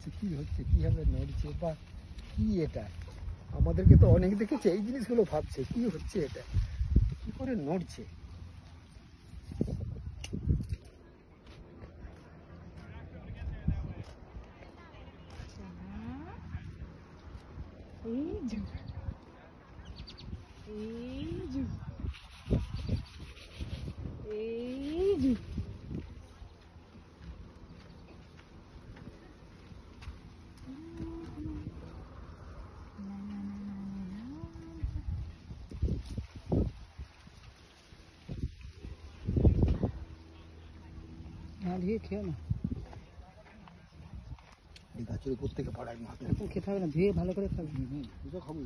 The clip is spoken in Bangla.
নড়ছে, কি হচ্ছে, কিভাবে নড়ছে বা কি এটা? আমাদেরকে তো অনেক দেখেছে, এই জিনিসগুলো ভাবছে কি হচ্ছে এটা, কি করে নড়ছে। খেয়ে না, গাছের উপর থেকে পড়ায় মাছ খেতে হবে না, ধুয়ে ভালো করে খাবি। খাবো।